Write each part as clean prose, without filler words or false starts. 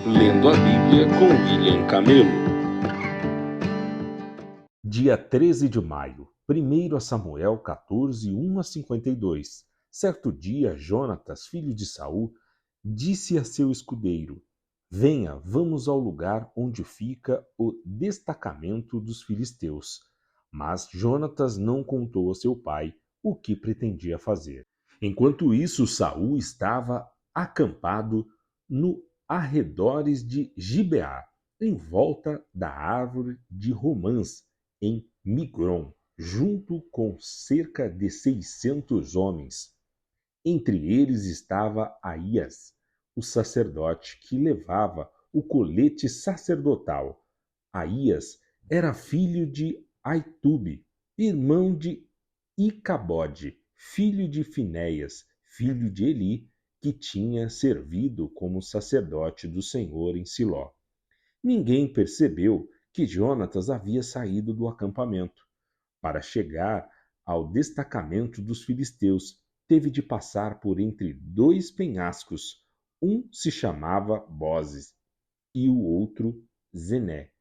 Lendo a Bíblia com William Camelo. Dia 13 de maio, 1 Samuel 14, 1-52. Certo dia, Jonatas, filho de Saul, disse a seu escudeiro: Venha, vamos ao lugar onde fica o destacamento dos filisteus. Mas Jonatas não contou a seu pai o que pretendia fazer. Enquanto isso, Saul estava acampado no arredores de Gibeá, em volta da árvore de romãs, em Migron, junto com cerca de 600 homens. Entre eles estava Aías, o sacerdote que levava o colete sacerdotal. Aías era filho de Aitube, irmão de Icabode, filho de Finéias, filho de Eli, que tinha servido como sacerdote do Senhor em Siló. Ninguém percebeu que Jonatas havia saído do acampamento. Para chegar ao destacamento dos filisteus, teve de passar por entre dois penhascos. Um se chamava Bozes e o outro Zené.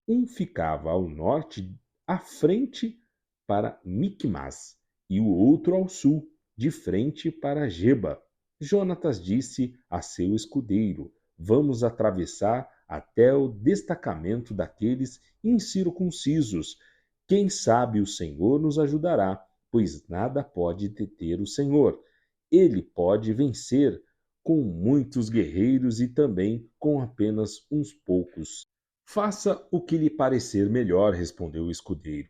Um ficava ao norte, à frente para Micmas, e o outro ao sul, de frente para Geba. Jonatas disse a seu escudeiro: Vamos atravessar até o destacamento daqueles incircuncisos. Quem sabe o Senhor nos ajudará, pois nada pode deter o Senhor. Ele pode vencer com muitos guerreiros e também com apenas uns poucos. Faça o que lhe parecer melhor, respondeu o escudeiro.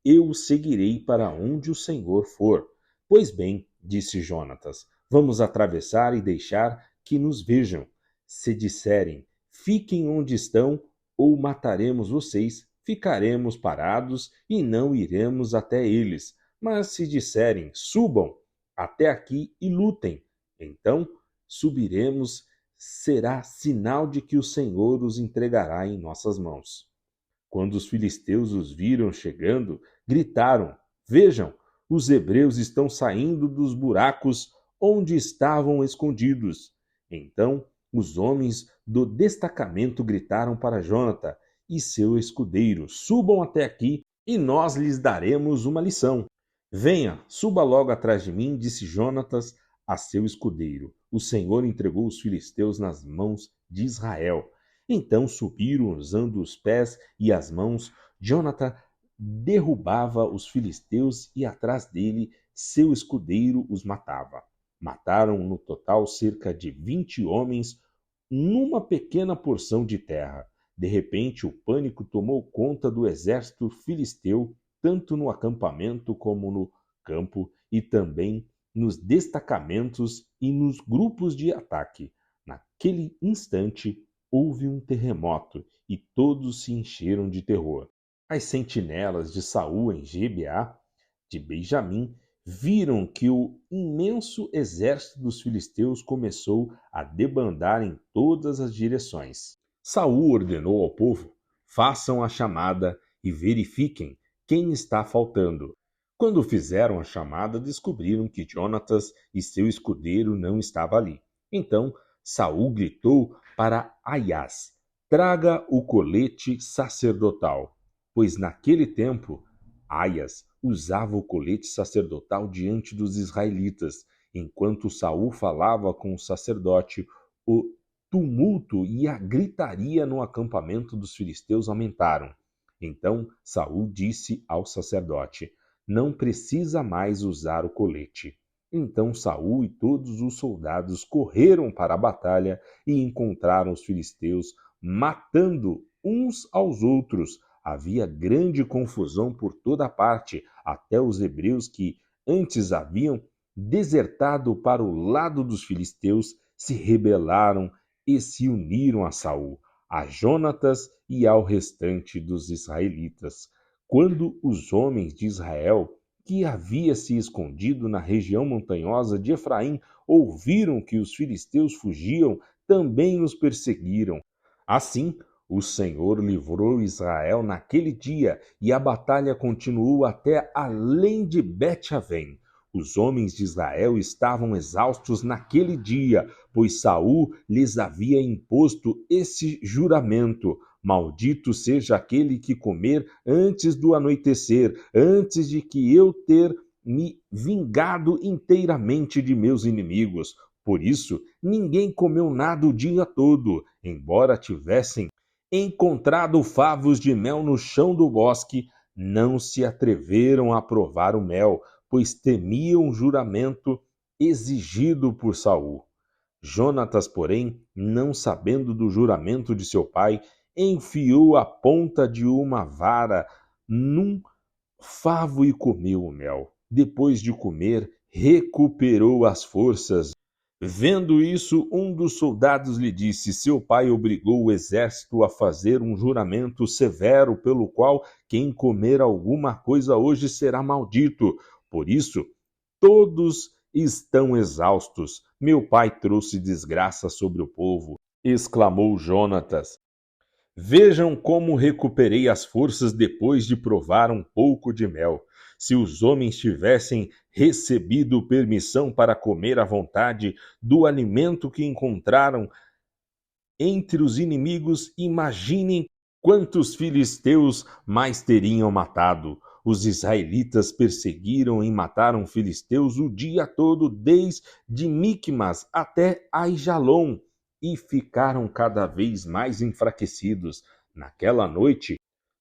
Eu o seguirei para onde o Senhor for. Pois bem, disse Jonatas, vamos atravessar e deixar que nos vejam. Se disserem, fiquem onde estão, ou mataremos vocês, ficaremos parados e não iremos até eles. Mas se disserem, subam até aqui e lutem, então subiremos, será sinal de que o Senhor os entregará em nossas mãos. Quando os filisteus os viram chegando, gritaram: Vejam, os hebreus estão saindo dos buracos onde estavam escondidos. Então os homens do destacamento gritaram para Jonatas e seu escudeiro: Subam até aqui e nós lhes daremos uma lição. Venha, suba logo atrás de mim, disse Jonatas a seu escudeiro. O Senhor entregou os filisteus nas mãos de Israel. Então subiram usando os pés e as mãos. Jonatas derrubava os filisteus e atrás dele seu escudeiro os matava. Mataram no total cerca de 20 homens numa pequena porção de terra. De repente o pânico tomou conta do exército filisteu, tanto no acampamento como no campo e também nos destacamentos e nos grupos de ataque. Naquele instante houve um terremoto e todos se encheram de terror. As sentinelas de Saul em Gibeá de Benjamim viram que o imenso exército dos filisteus começou a debandar em todas as direções. Saul ordenou ao povo: façam a chamada e verifiquem quem está faltando. Quando fizeram a chamada, descobriram que Jonatas e seu escudeiro não estavam ali. Então Saul gritou para Aías: traga o colete sacerdotal, pois naquele tempo Aías usava o colete sacerdotal diante dos israelitas. Enquanto Saul falava com o sacerdote, o tumulto e a gritaria no acampamento dos filisteus aumentaram. Então Saul disse ao sacerdote: não precisa mais usar o colete. Então Saul e todos os soldados correram para a batalha e encontraram os filisteus matando uns aos outros. Havia grande confusão por toda parte, até os hebreus que antes haviam desertado para o lado dos filisteus se rebelaram e se uniram a Saul, a Jonatas e ao restante dos israelitas. Quando os homens de Israel, que havia se escondido na região montanhosa de Efraim, ouviram que os filisteus fugiam, também os perseguiram. Assim, o Senhor livrou Israel naquele dia, e a batalha continuou até além de Bet-Avém. Os homens de Israel estavam exaustos naquele dia, pois Saul lhes havia imposto esse juramento: maldito seja aquele que comer antes do anoitecer, antes de que eu ter me vingado inteiramente de meus inimigos. Por isso, ninguém comeu nada o dia todo, embora tivessem encontrado favos de mel no chão do bosque, não se atreveram a provar o mel, pois temiam o juramento exigido por Saul. Jonatas, porém, não sabendo do juramento de seu pai, enfiou a ponta de uma vara num favo e comeu o mel. Depois de comer, recuperou as forças. Vendo isso, um dos soldados lhe disse: seu pai obrigou o exército a fazer um juramento severo, pelo qual quem comer alguma coisa hoje será maldito. Por isso, todos estão exaustos. Meu pai trouxe desgraça sobre o povo, exclamou Jonatas. Vejam como recuperei as forças depois de provar um pouco de mel. Se os homens tivessem recebido permissão para comer à vontade do alimento que encontraram entre os inimigos, imaginem quantos filisteus mais teriam matado. Os israelitas perseguiram e mataram filisteus o dia todo, desde Micmas até Aijalon, e ficaram cada vez mais enfraquecidos. Naquela noite,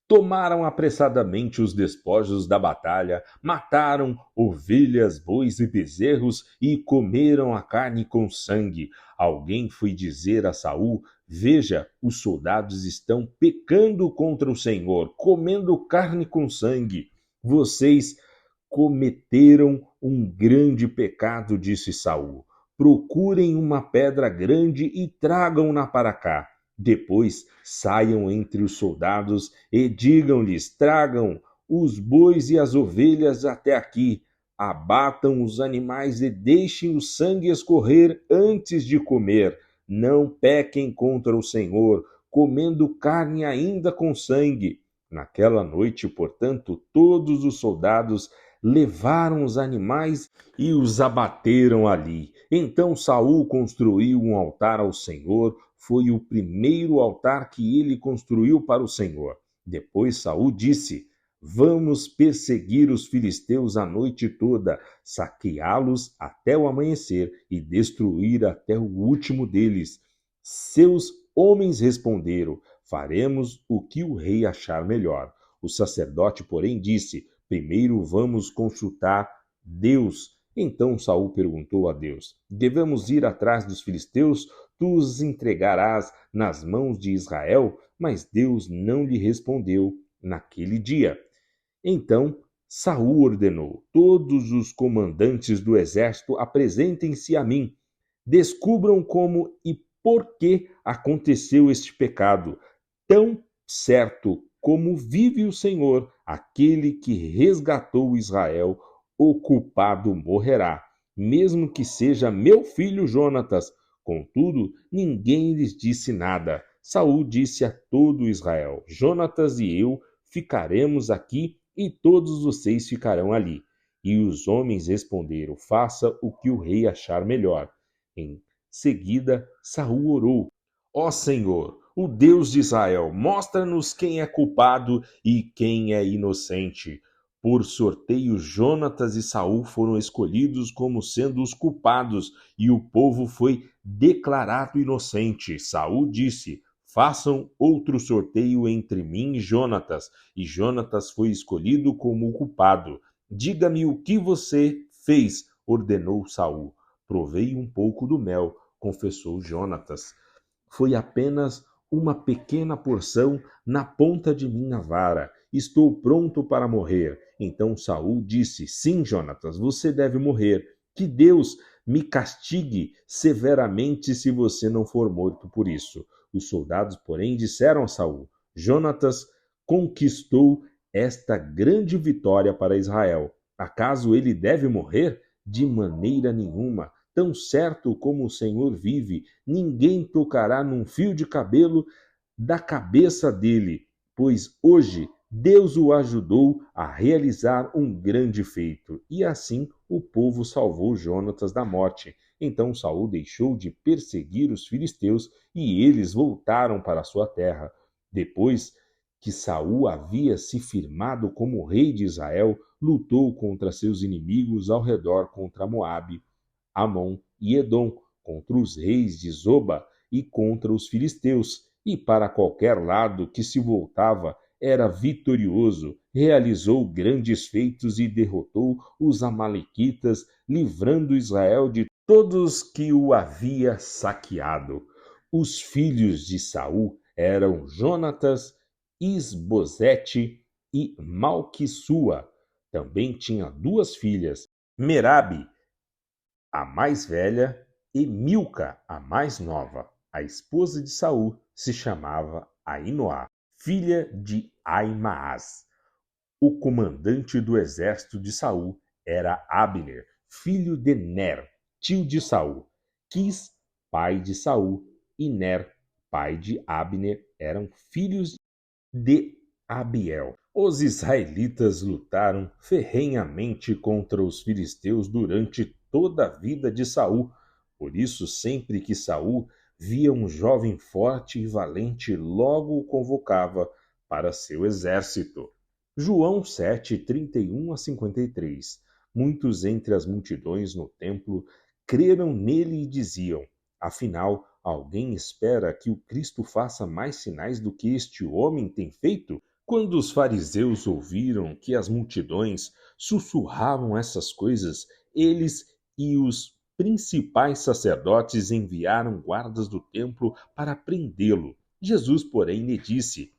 tomaram apressadamente os despojos da batalha, mataram ovelhas, bois e bezerros e comeram a carne com sangue. Alguém foi dizer a Saul: veja, os soldados estão pecando contra o Senhor, comendo carne com sangue. Vocês cometeram um grande pecado, disse Saul. Procurem uma pedra grande e tragam-na para cá. Depois saiam entre os soldados e digam-lhes: tragam os bois e as ovelhas até aqui. Abatam os animais e deixem o sangue escorrer antes de comer. Não pequem contra o Senhor, comendo carne ainda com sangue. Naquela noite, portanto, todos os soldados levaram os animais e os abateram ali. Então Saul construiu um altar ao Senhor. Foi o primeiro altar que ele construiu para o Senhor. Depois Saul disse: vamos perseguir os filisteus a noite toda, saqueá-los até o amanhecer e destruir até o último deles. Seus homens responderam: faremos o que o rei achar melhor. O sacerdote, porém, disse: primeiro vamos consultar Deus. Então Saul perguntou a Deus: devemos ir atrás dos filisteus? Tu os entregarás nas mãos de Israel? Mas Deus não lhe respondeu naquele dia. Então Saul ordenou: todos os comandantes do exército apresentem-se a mim. Descubram como e por que aconteceu este pecado. Tão certo como vive o Senhor, aquele que resgatou Israel, o culpado morrerá, mesmo que seja meu filho Jonatas. Contudo, ninguém lhes disse nada. Saul disse a todo Israel: Jonatas e eu ficaremos aqui e todos vocês ficarão ali. E os homens responderam: faça o que o rei achar melhor. Em seguida, Saul orou: ó Senhor, o Deus de Israel, mostra-nos quem é culpado e quem é inocente. Por sorteio, Jonatas e Saul foram escolhidos como sendo os culpados, e o povo foi declarado inocente. Saul disse: façam outro sorteio entre mim e Jonatas. E Jonatas foi escolhido como o culpado. Diga-me o que você fez, ordenou Saul. Provei um pouco do mel, confessou Jonatas. Foi apenas uma pequena porção na ponta de minha vara. Estou pronto para morrer. Então Saul disse: sim, Jonatas, você deve morrer. Que Deus me castigue severamente se você não for morto por isso. Os soldados, porém, disseram a Saul: Jonatas conquistou esta grande vitória para Israel. Acaso ele deve morrer? De maneira nenhuma. Tão certo como o Senhor vive, ninguém tocará num fio de cabelo da cabeça dele, pois hoje Deus o ajudou a realizar um grande feito, e assim o povo salvou Jonatas da morte. Então Saul deixou de perseguir os filisteus e eles voltaram para sua terra. Depois que Saul havia se firmado como rei de Israel, lutou contra seus inimigos ao redor contra Moabe, Amon e Edom, contra os reis de Zoba e contra os filisteus, e para qualquer lado que se voltava era vitorioso, realizou grandes feitos e derrotou os amalequitas, livrando Israel de todos que o havia saqueado. Os filhos de Saul eram Jonatas, Isbosete e Malquissua. Também tinha duas filhas, Merabe, a mais velha, e Milca, a mais nova. A esposa de Saul se chamava Ainoá, filha de Aimaas. O comandante do exército de Saul era Abner, filho de Ner, tio de Saul. Quis, pai de Saul, e Ner, pai de Abner, eram filhos de Abiel. Os israelitas lutaram ferrenhamente contra os filisteus durante toda a vida de Saul. Por isso, sempre que Saul via um jovem forte e valente, logo o convocava para seu exército. João 7, 31 a 53. Muitos entre as multidões no templo creram nele e diziam: afinal, alguém espera que o Cristo faça mais sinais do que este homem tem feito? Quando os fariseus ouviram que as multidões sussurravam essas coisas, eles e os principais sacerdotes enviaram guardas do templo para prendê-lo. Jesus, porém, lhe disse: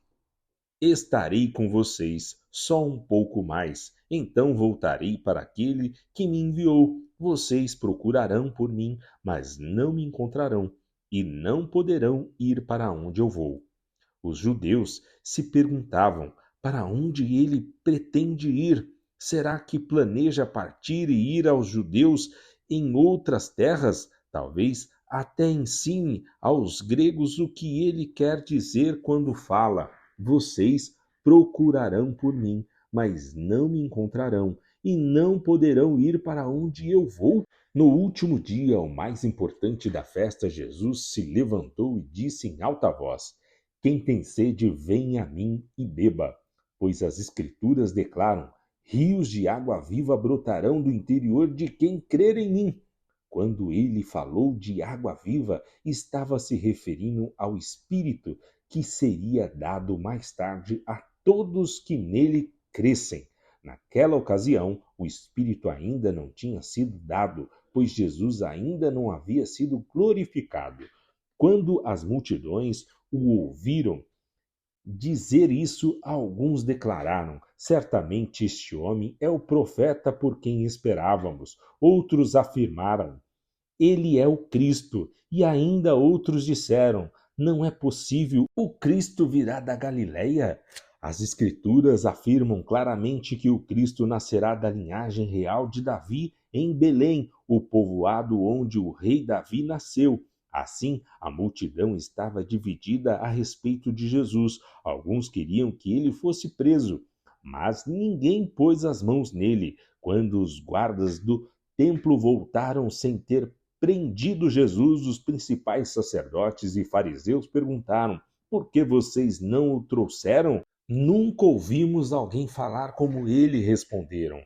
estarei com vocês só um pouco mais, então voltarei para aquele que me enviou. Vocês procurarão por mim, mas não me encontrarão, e não poderão ir para onde eu vou. Os judeus se perguntavam: para onde ele pretende ir? Será que planeja partir e ir aos judeus em outras terras? Talvez até ensine aos gregos o que ele quer dizer quando fala: vocês procurarão por mim, mas não me encontrarão, e não poderão ir para onde eu vou. No último dia, o mais importante da festa, Jesus se levantou e disse em alta voz: quem tem sede, venha a mim e beba, pois as Escrituras declaram: rios de água viva brotarão do interior de quem crer em mim. Quando ele falou de água viva, estava se referindo ao Espírito que seria dado mais tarde a todos que nele crescem. Naquela ocasião, o Espírito ainda não tinha sido dado, pois Jesus ainda não havia sido glorificado. Quando as multidões o ouviram dizer isso, alguns declararam: certamente este homem é o profeta por quem esperávamos. Outros afirmaram: ele é o Cristo. E ainda outros disseram: não é possível, o Cristo virá da Galileia? As Escrituras afirmam claramente que o Cristo nascerá da linhagem real de Davi em Belém, o povoado onde o rei Davi nasceu. Assim, a multidão estava dividida a respeito de Jesus. Alguns queriam que ele fosse preso, mas ninguém pôs as mãos nele. Quando os guardas do templo voltaram sem ter prendido Jesus, os principais sacerdotes e fariseus perguntaram: por que vocês não o trouxeram? Nunca ouvimos alguém falar como ele, responderam.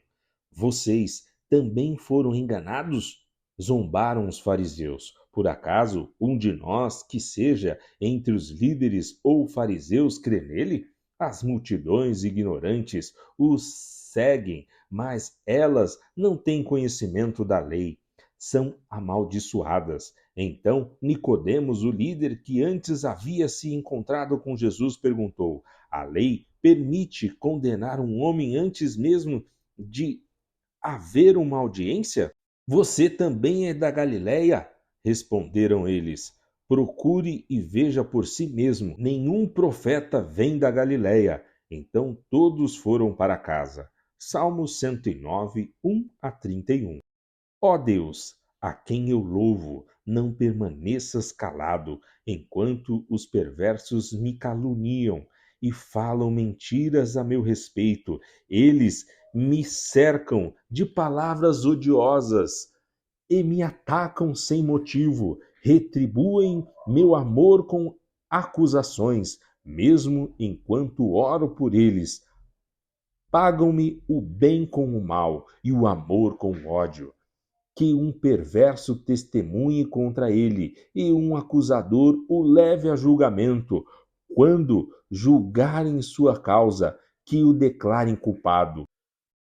Vocês também foram enganados? Zombaram os fariseus. Por acaso um de nós que seja entre os líderes ou fariseus crê nele? As multidões ignorantes os seguem, mas elas não têm conhecimento da lei, são amaldiçoadas. Então Nicodemos, o líder que antes havia se encontrado com Jesus, perguntou: a lei permite condenar um homem antes mesmo de haver uma audiência? Você também é da Galileia? Responderam eles. Procure e veja por si mesmo. Nenhum profeta vem da Galileia. Então todos foram para casa. Salmo 109, 1 a 31. Ó Deus, a quem eu louvo, não permaneças calado, enquanto os perversos me caluniam e falam mentiras a meu respeito. Eles me cercam de palavras odiosas e me atacam sem motivo. Retribuem meu amor com acusações, mesmo enquanto oro por eles. Pagam-me o bem com o mal e o amor com o ódio. Que um perverso testemunhe contra ele e um acusador o leve a julgamento. Quando julgarem sua causa, que o declarem culpado.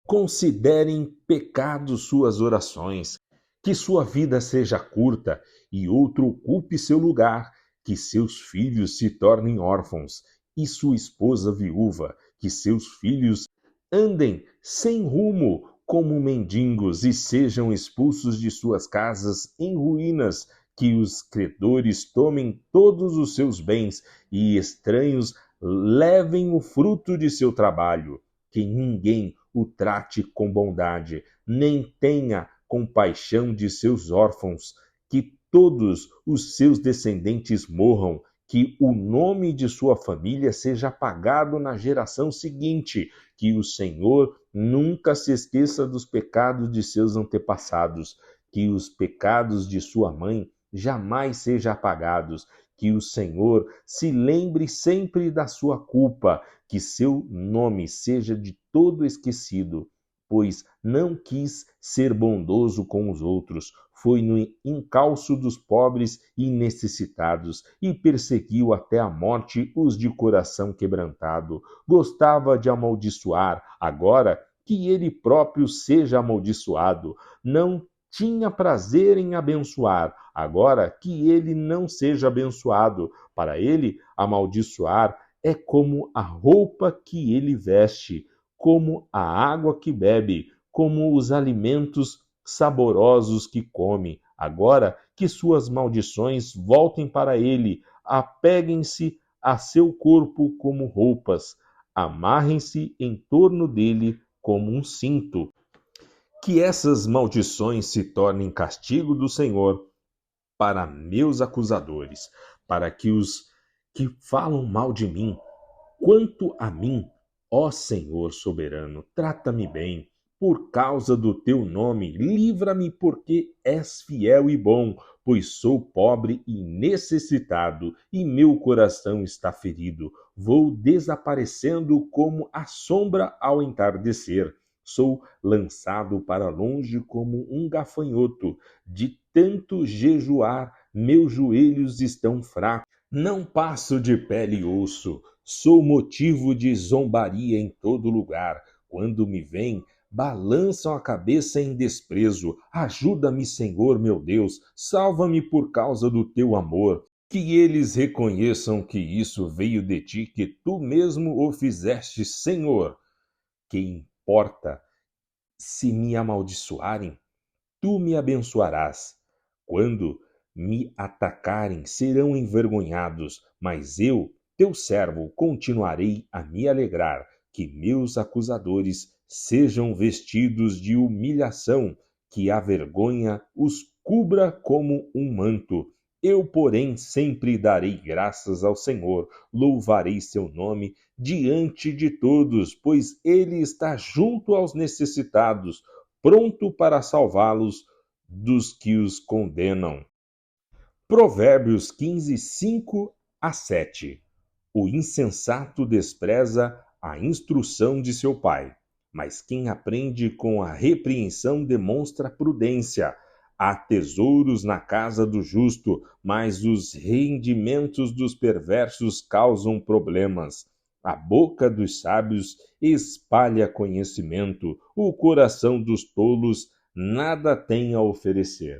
Considerem pecado suas orações, que sua vida seja curta e outro ocupe seu lugar, que seus filhos se tornem órfãos e sua esposa viúva, que seus filhos andem sem rumo como mendigos e sejam expulsos de suas casas em ruínas, que os credores tomem todos os seus bens e estranhos levem o fruto de seu trabalho, que ninguém o trate com bondade, nem tenha compaixão de seus órfãos, que todos os seus descendentes morram, que o nome de sua família seja apagado na geração seguinte, que o Senhor nunca se esqueça dos pecados de seus antepassados, que os pecados de sua mãe jamais sejam apagados, que o Senhor se lembre sempre da sua culpa, que seu nome seja de todo esquecido, pois não quis ser bondoso com os outros, foi no encalço dos pobres e necessitados, e perseguiu até a morte os de coração quebrantado. Gostava de amaldiçoar, agora que ele próprio seja amaldiçoado. Não tinha prazer em abençoar, agora que ele não seja abençoado. Para ele, amaldiçoar é como a roupa que ele veste, como a água que bebe, como os alimentos saborosos que come. Agora que suas maldições voltem para ele, apeguem-se a seu corpo como roupas, amarrem-se em torno dele como um cinto. Que essas maldições se tornem castigo do Senhor para meus acusadores, para que os que falam mal de mim. Quanto a mim, ó Senhor soberano, trata-me bem. Por causa do teu nome, livra-me, porque és fiel e bom, pois sou pobre e necessitado, e meu coração está ferido. Vou desaparecendo como a sombra ao entardecer. Sou lançado para longe como um gafanhoto. De tanto jejuar, meus joelhos estão fracos. Não passo de pele e osso. Sou motivo de zombaria em todo lugar. Quando me veem, balançam a cabeça em desprezo. Ajuda-me, Senhor, meu Deus. Salva-me por causa do teu amor. Que eles reconheçam que isso veio de ti, que tu mesmo o fizeste, Senhor. Que importa se me amaldiçoarem? Tu me abençoarás. Quando me atacarem, serão envergonhados, mas eu, teu servo, continuarei a me alegrar. Que meus acusadores sejam vestidos de humilhação, que a vergonha os cubra como um manto. Eu, porém, sempre darei graças ao Senhor, louvarei seu nome diante de todos, pois ele está junto aos necessitados, pronto para salvá-los dos que os condenam. Provérbios 15, 5-7. O insensato despreza a instrução de seu pai, mas quem aprende com a repreensão demonstra prudência. Há tesouros na casa do justo, mas os rendimentos dos perversos causam problemas. A boca dos sábios espalha conhecimento, o coração dos tolos nada tem a oferecer.